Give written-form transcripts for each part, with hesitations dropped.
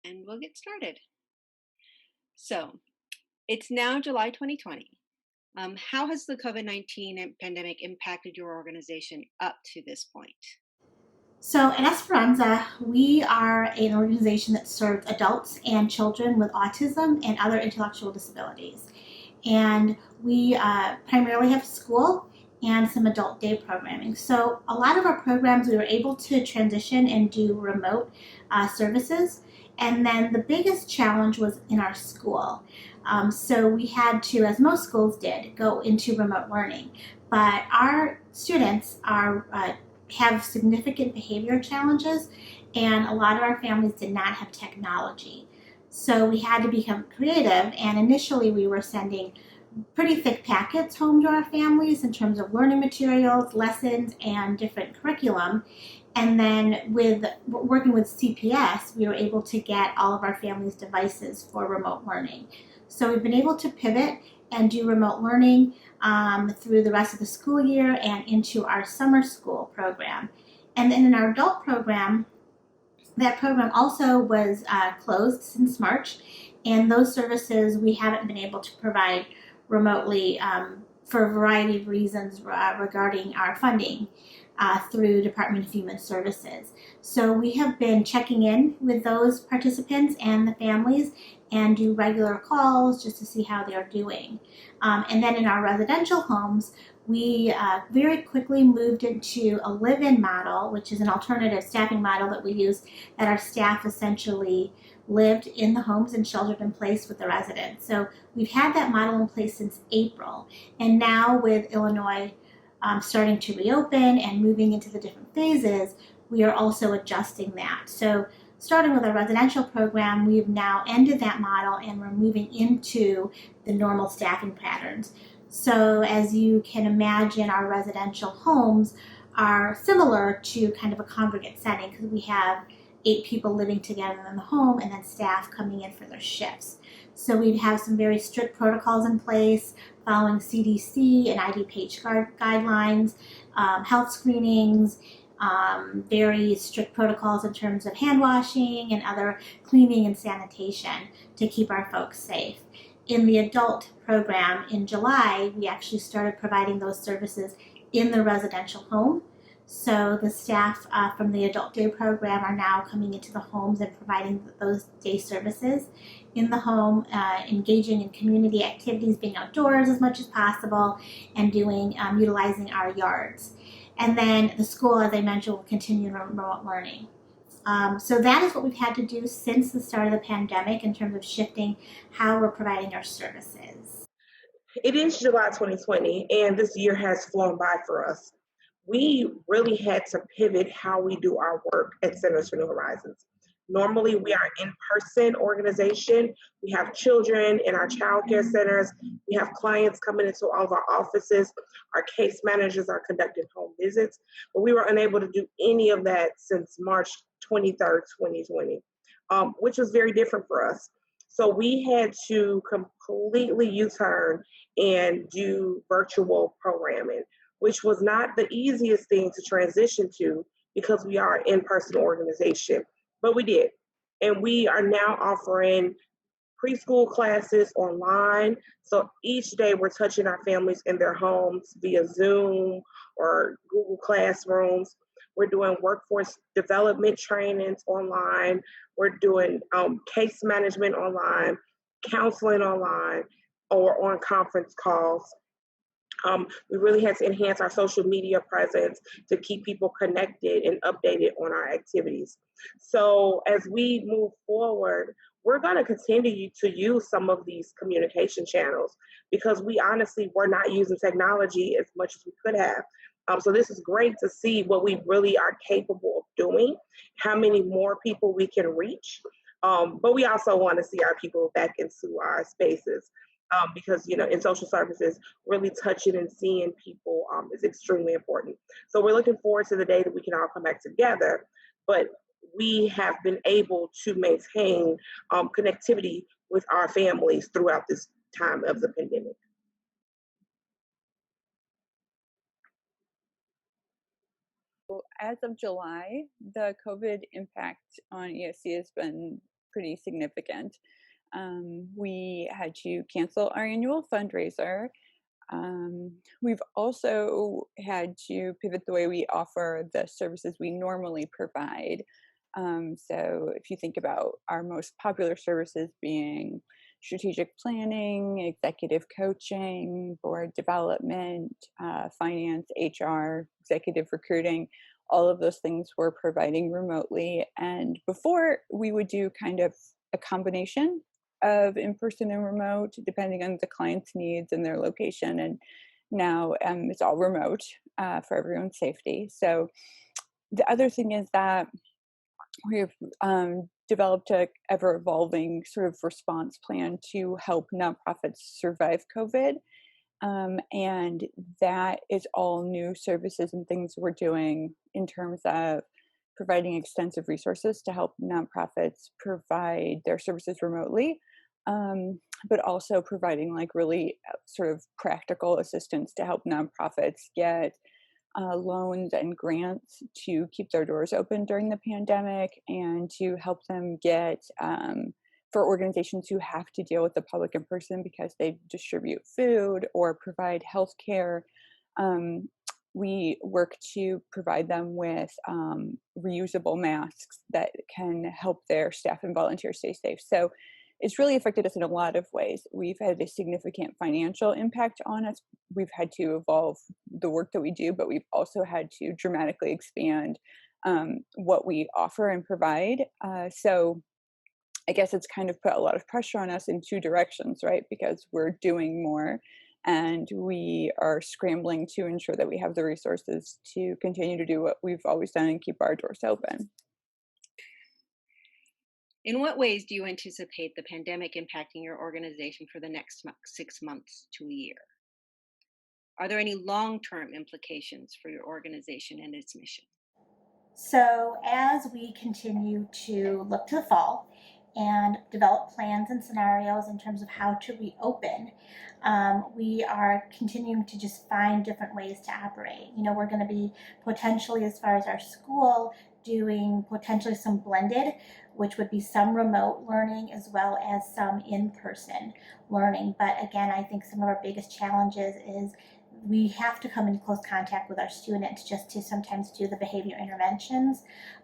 And we'll get started. So, it's now July 2020. How has the COVID 19 pandemic impacted your organization up to this point? So at Esperanza, we are an organization that serves adults and children with autism and other intellectual disabilities. And we primarily have school and some adult day programming. So a lot of our programs we were able to transition and do remote services. And then the biggest challenge was in our school. So we had to, as most schools did, go into remote learning. But our students are have significant behavior challenges, and a lot of our families did not have technology. So we had to become creative, and initially we were sending pretty thick packets home to our families in terms of learning materials, lessons, and different curriculum. And then with working with CPS, we were able to get all of our families' devices for remote learning. So we've been able to pivot and do remote learning through the rest of the school year and into our summer school program. And then in our adult program, that program also was closed since March, and those services we haven't been able to provide remotely for a variety of reasons regarding our funding through Department of Human Services. So we have been checking in with those participants and the families and do regular calls just to see how they're doing. And then in our residential homes, we very quickly moved into a live-in model, which is an alternative staffing model that we use, that our staff essentially lived in the homes and sheltered in place with the residents. So we've had that model in place since April. And now with Illinois starting to reopen and moving into the different phases, we are also adjusting that. So starting with our residential program, we've now ended that model and we're moving into the normal staffing patterns. So as you can imagine, our residential homes are similar to kind of a congregate setting because we have 8 people living together in the home and then staff coming in for their shifts. So we have some very strict protocols in place following CDC and IDPH guidelines, health screenings, very strict protocols in terms of hand washing and other cleaning and sanitation to keep our folks safe. In the adult program in July, we actually started providing those services in the residential home. So the staff from the adult day program are now coming into the homes and providing those day services in the home, engaging in community activities, being outdoors as much as possible, and doing utilizing our yards. And then the school, as I mentioned, will continue remote learning. So that is what we've had to do since the start of the pandemic in terms of shifting how we're providing our services. It is July 2020, and this year has flown by for us. We really had to pivot how we do our work at Centers for New Horizons. Normally, we are an in-person organization. We have children in our childcare centers. We have clients coming into all of our offices. Our case managers are conducting home visits, but we were unable to do any of that since March 23rd, 2020, which was very different for us. So we had to completely U-turn and do virtual programming, which was not the easiest thing to transition to because we are an in-person organization, but we did. And we are now offering preschool classes online. So each day we're touching our families in their homes via Zoom or Google Classrooms. We're doing workforce development trainings online. We're doing case management online, counseling online, or on conference calls. We really had to enhance our social media presence to keep people connected and updated on our activities. So as we move forward, we're going to continue to use some of these communication channels because we honestly were not using technology as much as we could have. So this is great to see what we really are capable of doing, how many more people we can reach. But we also want to see our people back into our spaces because, you know, in social services, really touching and seeing people is extremely important. So we're looking forward to the day that we can all come back together. But we have been able to maintain connectivity with our families throughout this time of the pandemic. As of July, the COVID impact on ESC has been pretty significant. We had to cancel our annual fundraiser. We've also had to pivot the way we offer the services we normally provide. So if you think about our most popular services being strategic planning, executive coaching, board development, finance, HR, executive recruiting, all of those things we're providing remotely. And before, we would do kind of a combination of in-person and remote, depending on the client's needs and their location. And now it's all remote for everyone's safety. So the other thing is that we've developed a ever-evolving sort of response plan to help nonprofits survive COVID. And that is all new services and things we're doing in terms of providing extensive resources to help nonprofits provide their services remotely, but also providing like really sort of practical assistance to help nonprofits get loans and grants to keep their doors open during the pandemic, and to help them get for organizations who have to deal with the public in person because they distribute food or provide health care. We work to provide them with reusable masks that can help their staff and volunteers stay safe. So it's really affected us in a lot of ways. We've had a significant financial impact on us. We've had to evolve the work that we do, but we've also had to dramatically expand what we offer and provide. So I guess it's kind of put a lot of pressure on us in two directions, right? Because we're doing more and we are scrambling to ensure that we have the resources to continue to do what we've always done and keep our doors open. In what ways do you anticipate the pandemic impacting your organization for the next 6 months to a year? Are there any long-term implications for your organization and its mission? So, as we continue to look to the fall and develop plans and scenarios in terms of how to reopen, we are continuing to just find different ways to operate. We're going to be potentially, as far as our school, doing potentially some blended, which would be some remote learning as well as some in person learning. But again, I think some of our biggest challenges is we have to come in close contact with our students just to sometimes do the behavior interventions.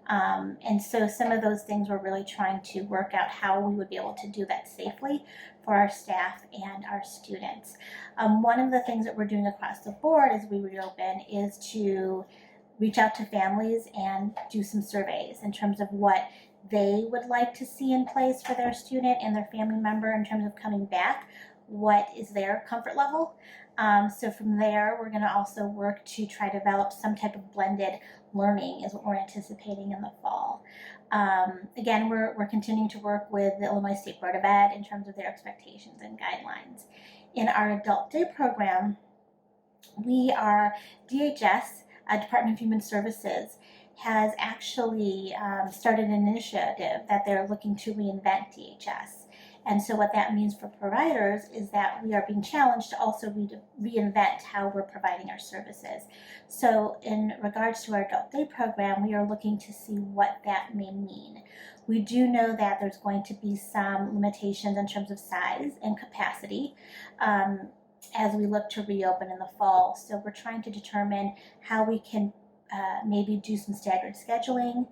And so some of those things we're really trying to work out how we would be able to do that safely for our staff and our students. One of the things that we're doing across the board as we reopen is to reach out to families and do some surveys in terms of what they would like to see in place for their student and their family member in terms of coming back. What is their comfort level? So from there, we're going to also work to try to develop some type of blended learning is what we're anticipating in the fall. Again, we're continuing to work with the Illinois State Board of Ed in terms of their expectations and guidelines. In our adult day program, we are DHS, Department of Human Services, has actually started an initiative that they're looking to reinvent DHS. And so what that means for providers is that we are being challenged to also reinvent how we're providing our services. So in regards to our adult day program, we are looking to see what that may mean. We do know that there's going to be some limitations in terms of size and capacity as we look to reopen in the fall. So we're trying to determine how we can maybe do some staggered scheduling,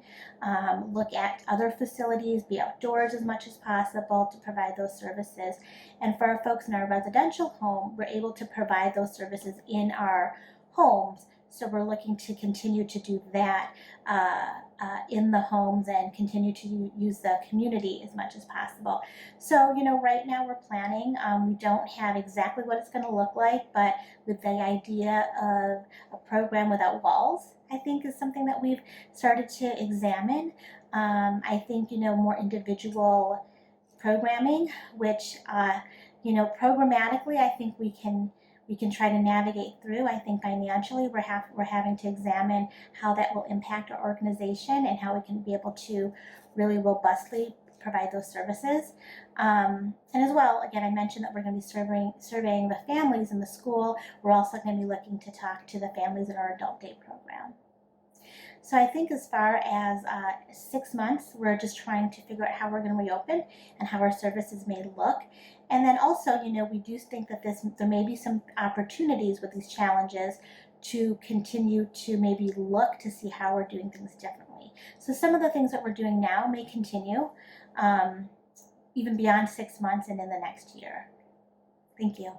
look at other facilities, be outdoors as much as possible to provide those services. And for our folks in our residential home, we're able to provide those services in our homes. So we're looking to continue to do that in the homes and continue to use the community as much as possible. So, right now we're planning. We don't have exactly what it's going to look like, but with the idea of a program without walls, I think is something that we've started to examine. I think, more individual programming, which, programmatically, I think we can try to navigate through. I think financially we're having to examine how that will impact our organization and how we can be able to really robustly provide those services. And as well, again, I mentioned that we're going to be surveying the families in the school. We're also going to be looking to talk to the families in our adult day program. So I think as far as 6 months, we're just trying to figure out how we're going to reopen and how our services may look. And then also, we do think that there may be some opportunities with these challenges to continue to maybe look to see how we're doing things differently. So some of the things that we're doing now may continue even beyond 6 months and in the next year. Thank you.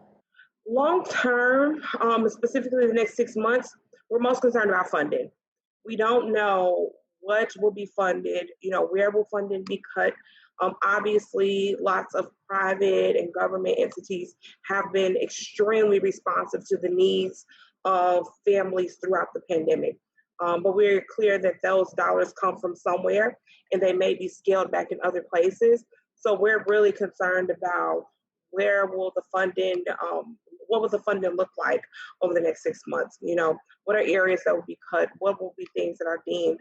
Long term, specifically the next 6 months, we're most concerned about funding. We don't know what will be funded, where will funding be cut. Obviously, lots of private and government entities have been extremely responsive to the needs of families throughout the pandemic. But we're clear that those dollars come from somewhere and they may be scaled back in other places. So we're really concerned about where will the funding, what will the funding look like over the next 6 months? What are areas that will be cut? What will be things that are deemed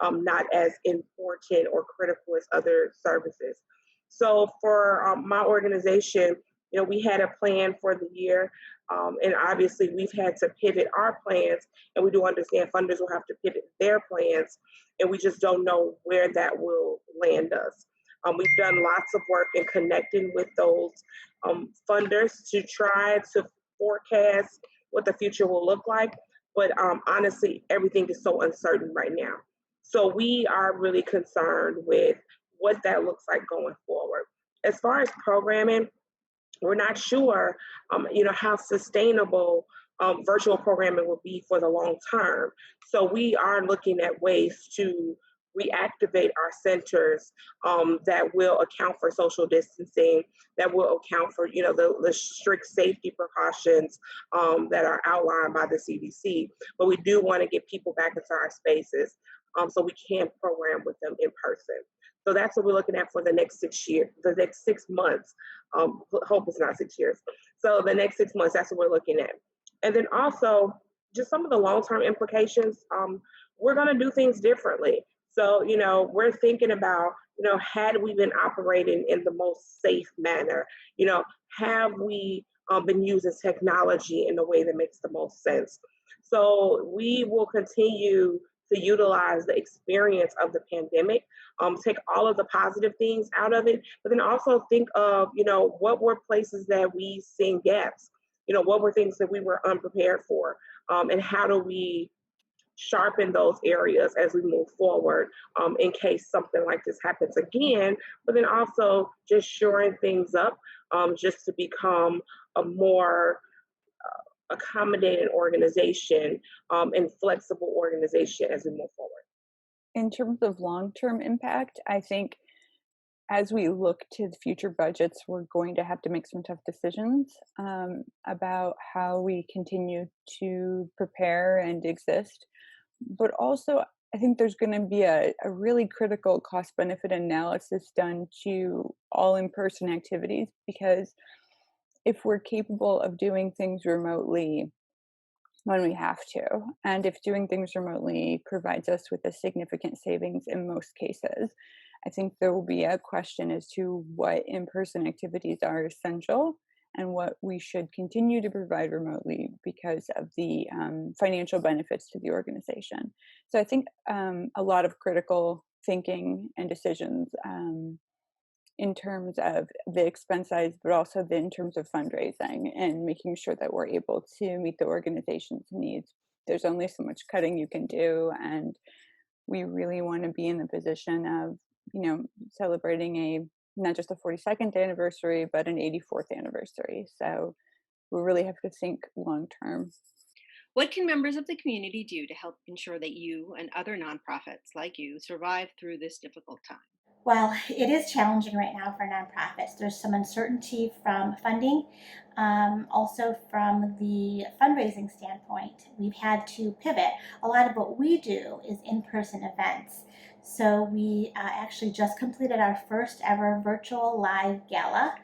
not as important or critical as other services? So for my organization, we had a plan for the year, and obviously we've had to pivot our plans, and we do understand funders will have to pivot their plans, and we just don't know where that will land us. We've done lots of work in connecting with those funders to try to forecast what the future will look like. But honestly, everything is so uncertain right now. So we are really concerned with what that looks like going forward. As far as programming, we're not sure, how sustainable virtual programming will be for the long term. So we are looking at ways to reactivate our centers that will account for social distancing, that will account for, the strict safety precautions that are outlined by the CDC. But we do want to get people back into our spaces so we can program with them in person. So that's what we're looking at for the next 6 months. Hope it's not 6 years. So the next 6 months, that's what we're looking at. And then also, just some of the long-term implications, we're going to do things differently. So, we're thinking about, had we been operating in the most safe manner, have we been using technology in a way that makes the most sense? So we will continue to utilize the experience of the pandemic, take all of the positive things out of it, but then also think of, what were places that we seen gaps, what were things that we were unprepared for, and how do we sharpen those areas as we move forward in case something like this happens again, but then also just shoring things up just to become a more accommodating organization and flexible organization as we move forward. In terms of long-term impact, I think as we look to the future budgets, we're going to have to make some tough decisions about how we continue to prepare and exist. But also, I think there's going to be a really critical cost-benefit analysis done to all in-person activities, because if we're capable of doing things remotely when we have to, and if doing things remotely provides us with a significant savings in most cases, I think there will be a question as to what in-person activities are essential and what we should continue to provide remotely because of the financial benefits to the organization. So I think a lot of critical thinking and decisions in terms of the expense size, but also in terms of fundraising and making sure that we're able to meet the organization's needs. There's only so much cutting you can do, and we really want to be in the position of, celebrating not just a 42nd anniversary, but an 84th anniversary. So we really have to think long term. What can members of the community do to help ensure that you and other nonprofits like you survive through this difficult time? Well, it is challenging right now for nonprofits. There's some uncertainty from funding, also from the fundraising standpoint. We've had to pivot. A lot of what we do is in-person events. So we actually just completed our first ever virtual live gala,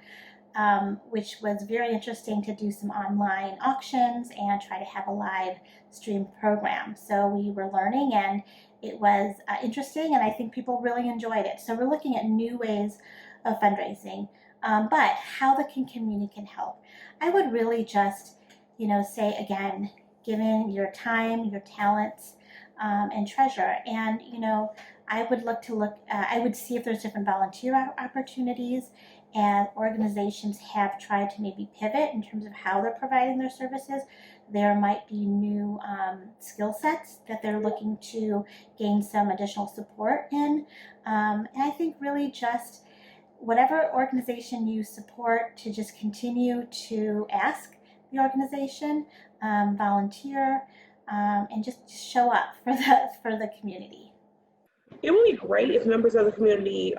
which was very interesting to do some online auctions and try to have a live stream program. So we were learning, and it was interesting, and I think people really enjoyed it. So we're looking at new ways of fundraising, but how the community can help. I would really just, say again, given your time, your talents, and treasure. And I would I would see if there's different volunteer opportunities, and organizations have tried to maybe pivot in terms of how they're providing their services. There might be new skill sets that they're looking to gain some additional support in. And I think really just whatever organization you support, to just continue to ask the organization, volunteer, and just show up for the community. It would be great if members of the community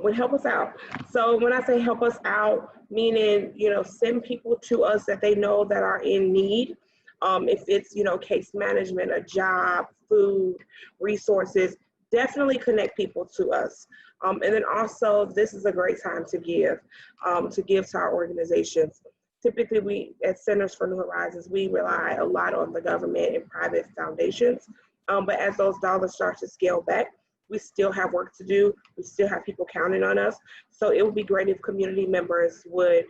would help us out. So when I say help us out, meaning, send people to us that they know that are in need. If it's, case management, a job, food, resources, definitely connect people to us. And then also, this is a great time to give to our organizations. Typically, we at Centers for New Horizons, we rely a lot on the government and private foundations. But as those dollars start to scale back, we still have work to do. We still have people counting on us. So it would be great if community members would,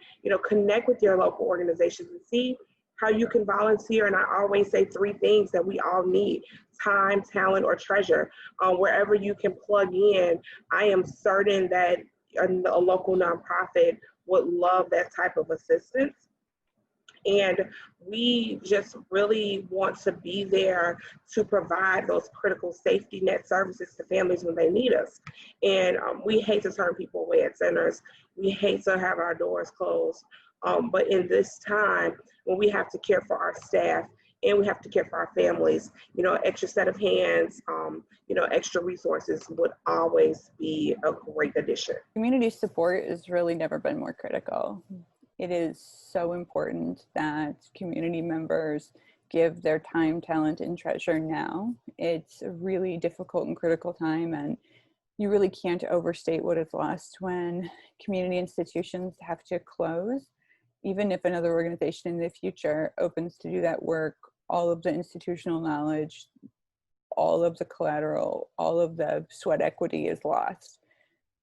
connect with your local organizations and see how you can volunteer. And I always say 3 things that we all need: time, talent, or treasure. Wherever you can plug in, I am certain that a local nonprofit would love that type of assistance. And we just really want to be there to provide those critical safety net services to families when they need us. And we hate to turn people away at centers. We hate to have our doors closed. But in this time, when we have to care for our staff and we have to care for our families, extra set of hands, extra resources would always be a great addition. Community support has really never been more critical. It is so important that community members give their time, talent, and treasure now. It's a really difficult and critical time, and you really can't overstate what is lost when community institutions have to close. Even if another organization in the future opens to do that work, all of the institutional knowledge, all of the collateral, all of the sweat equity is lost.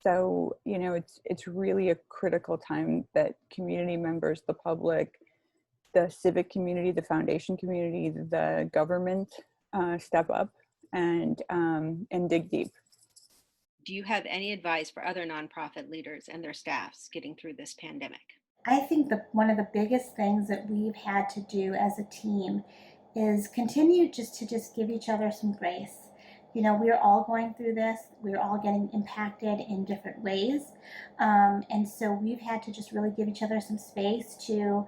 So, it's really a critical time that community members, the public, the civic community, the foundation community, the government step up and dig deep. Do you have any advice for other nonprofit leaders and their staffs getting through this pandemic? I think one of the biggest things that we've had to do as a team is continue to give each other some grace. We're all going through this. We're all getting impacted in different ways. And so we've had to just really give each other some space to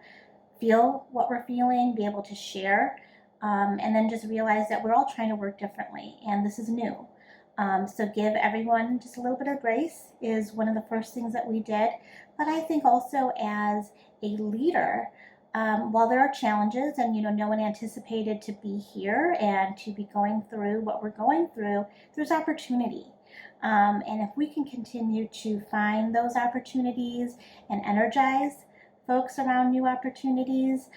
feel what we're feeling, be able to share, and then just realize that we're all trying to work differently, and this is new. So give everyone just a little bit of grace is one of the first things that we did. But I think also as a leader, while there are challenges and no one anticipated to be here and to be going through what we're going through, there's opportunity. And if we can continue to find those opportunities and energize folks around new opportunities,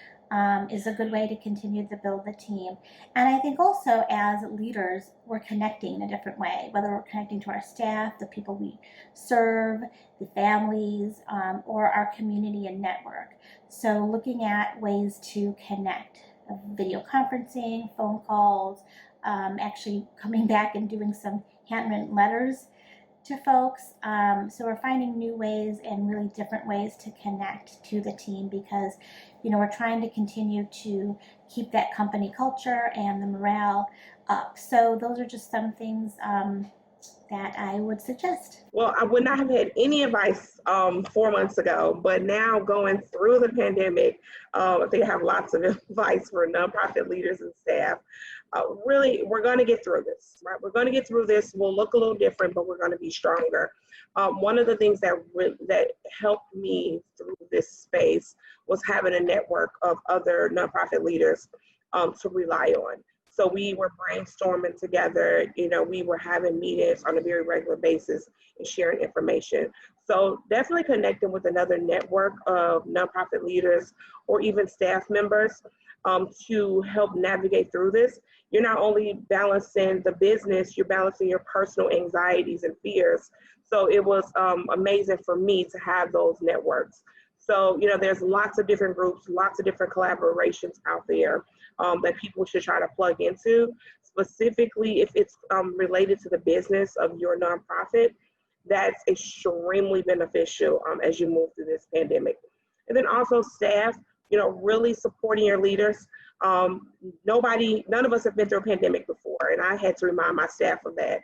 is a good way to continue to build the team. And I think also as leaders, we're connecting in a different way, whether we're connecting to our staff, the people we serve, the families, or our community and network. So looking at ways to connect, video conferencing, phone calls, actually coming back and doing some handwritten letters to folks. So we're finding new ways and really different ways to connect to the team because, we're trying to continue to keep that company culture and the morale up. So those are just some things that I would suggest. Well, I would not have had any advice 4 months ago, but now going through the pandemic, I think I have lots of advice for nonprofit leaders and staff. Really, we're going to get through this, right? We're going to get through this. We'll look a little different, but we're going to be stronger. One of the things that helped me through this space was having a network of other nonprofit leaders to rely on. So we were brainstorming together, we were having meetings on a very regular basis and sharing information. So definitely connecting with another network of nonprofit leaders or even staff members to help navigate through this. You're not only balancing the business, you're balancing your personal anxieties and fears. So it was amazing for me to have those networks. So, there's lots of different groups, lots of different collaborations out there that people should try to plug into. specifically if it's related to the business of your nonprofit, that's extremely beneficial as you move through this pandemic. And then also staff, really supporting your leaders. None of us have been through a pandemic before, and I had to remind my staff of that.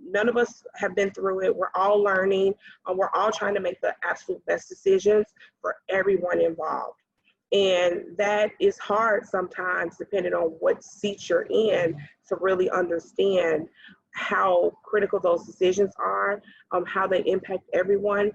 None of us have been through it. We're all learning. We're all trying to make the absolute best decisions for everyone involved. And that is hard sometimes, depending on what seat you're in, to really understand how critical those decisions are, how they impact everyone.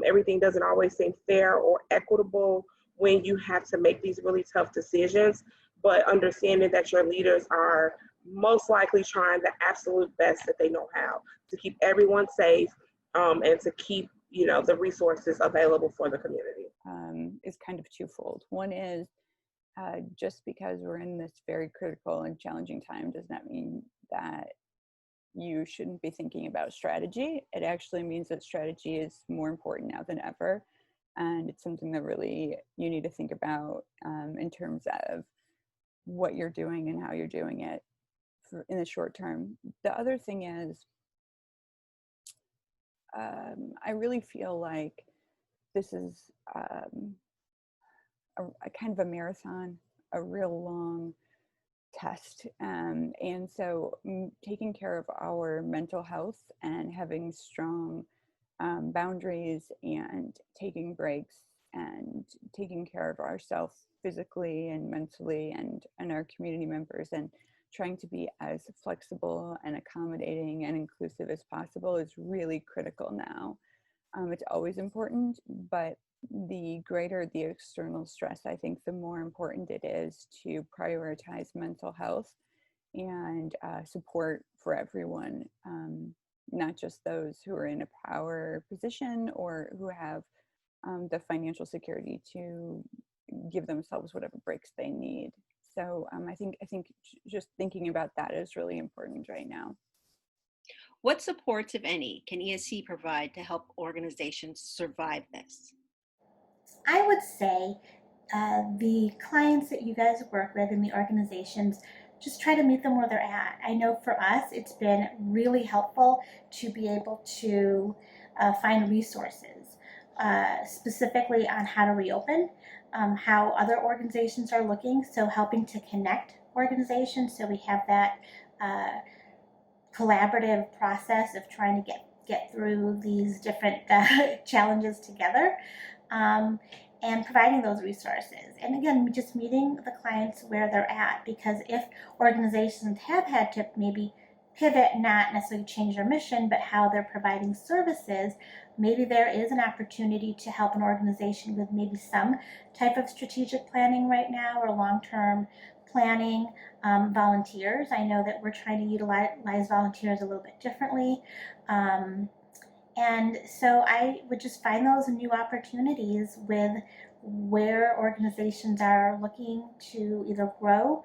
Everything doesn't always seem fair or equitable when you have to make these really tough decisions, but understanding that your leaders are most likely trying the absolute best that they know how to keep everyone safe, and to keep the resources available for the community. Is kind of twofold. One is just because we're in this very critical and challenging time does not mean that you shouldn't be thinking about strategy. It actually means that strategy is more important now than ever. And it's something that really you need to think about in terms of what you're doing and how you're doing it in the short term. The other thing is, I really feel like this is a kind of a marathon, a real long test. And so taking care of our mental health and having strong boundaries and taking breaks and taking care of ourselves physically and mentally and our community members, and trying to be as flexible and accommodating and inclusive as possible is really critical now. It's always important, but the greater the external stress, I think the more important it is to prioritize mental health and support for everyone, not just those who are in a power position or who have the financial security to give themselves whatever breaks they need. So I think just thinking about that is really important right now. What supports, if any, can ESC provide to help organizations survive this? I would say the clients that you guys work with and the organizations, just try to meet them where they're at. I know for us, it's been really helpful to be able to find resources specifically on how to reopen, how other organizations are looking, so helping to connect organizations so we have that collaborative process of trying to get through these different challenges together. And providing those resources. And again, just meeting the clients where they're at, because if organizations have had to maybe pivot, not necessarily change their mission, but how they're providing services, maybe there is an opportunity to help an organization with maybe some type of strategic planning right now or long-term planning. Volunteers, I know that we're trying to utilize volunteers a little bit differently. And so I would just find those new opportunities with where organizations are looking to either grow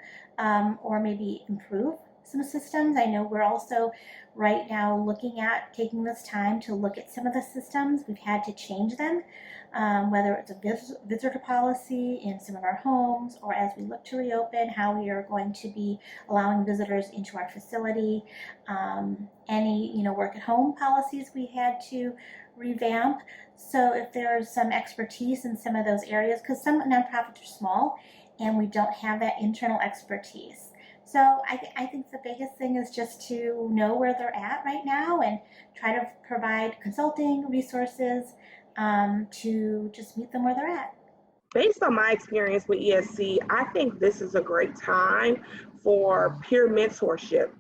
or maybe improve some systems. I know we're also right now looking at taking this time to look at some of the systems. We've had to change them, whether it's a visitor policy in some of our homes, or as we look to reopen, how we are going to be allowing visitors into our facility. Any work at home policies we had to revamp. So if there's some expertise in some of those areas, because some nonprofits are small and we don't have that internal expertise. So I think the biggest thing is just to know where they're at right now and try to provide consulting resources to just meet them where they're at. Based on my experience with ESC, I think this is a great time for peer mentorship.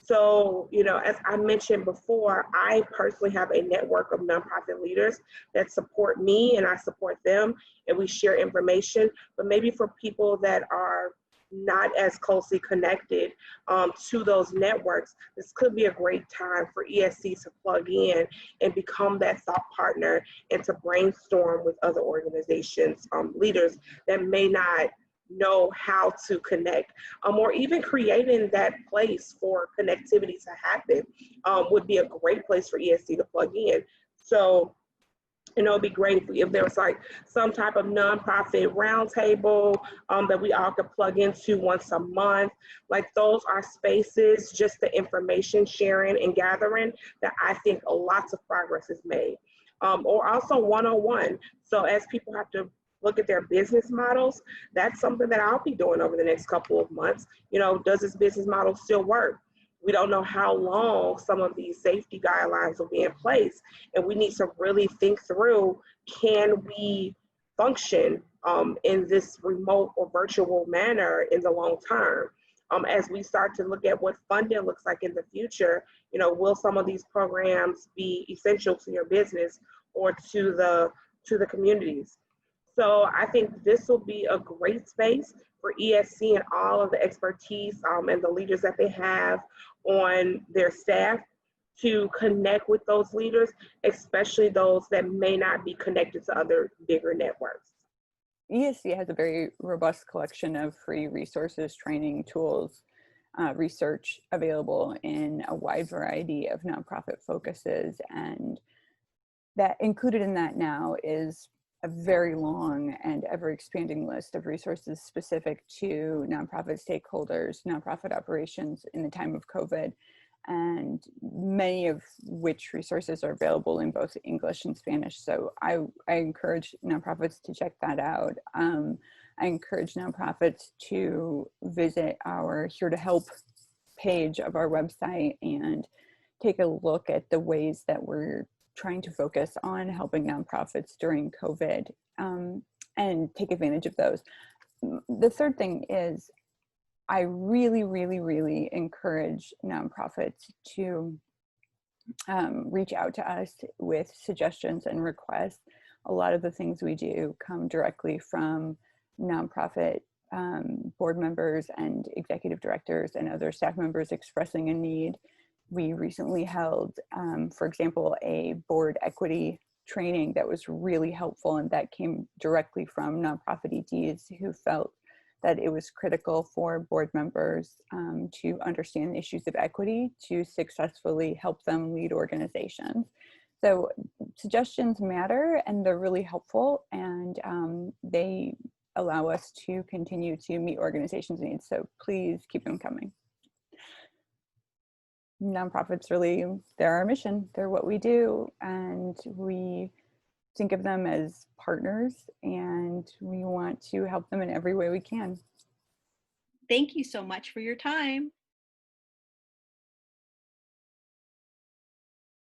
So, as I mentioned before, I personally have a network of nonprofit leaders that support me and I support them, and we share information. But maybe for people that are not as closely connected to those networks, this could be a great time for ESC to plug in and become that thought partner and to brainstorm with other organizations, leaders that may not know how to connect, or even creating that place for connectivity to happen would be a great place for ESC to plug in. So It'd be great if there was like some type of nonprofit roundtable that we all could plug into once a month. Like those are spaces, just the information sharing and gathering that I think lots of progress is made. Or also one-on-one. So as people have to look at their business models, that's something that I'll be doing over the next couple of months. Does this business model still work? We don't know how long some of these safety guidelines will be in place. And we need to really think through, can we function in this remote or virtual manner in the long term? As we start to look at what funding looks like in the future, will some of these programs be essential to your business or to the communities? So I think this will be a great space for ESC and all of the expertise and the leaders that they have on their staff to connect with those leaders, especially those that may not be connected to other bigger networks. ESC has a very robust collection of free resources, training tools, research available in a wide variety of nonprofit focuses. And that included in that now is a very long and ever expanding list of resources specific to nonprofit stakeholders, nonprofit operations in the time of COVID, and many of which resources are available in both English and Spanish. So I encourage nonprofits to check that out. I encourage nonprofits to visit our Here to Help page of our website and take a look at the ways that we're trying to focus on helping nonprofits during COVID and take advantage of those. The third thing is I really, really, really encourage nonprofits to reach out to us with suggestions and requests. A lot of the things we do come directly from nonprofit board members and executive directors and other staff members expressing a need. We recently held, for example, a board equity training that was really helpful, and that came directly from nonprofit EDs who felt that it was critical for board members to understand the issues of equity to successfully help them lead organizations. So suggestions matter, and they're really helpful, and they allow us to continue to meet organizations' needs. So please keep them coming. Nonprofits really, they're our mission. They're what we do, and we think of them as partners, and we want to help them in every way we can. Thank you so much for your time.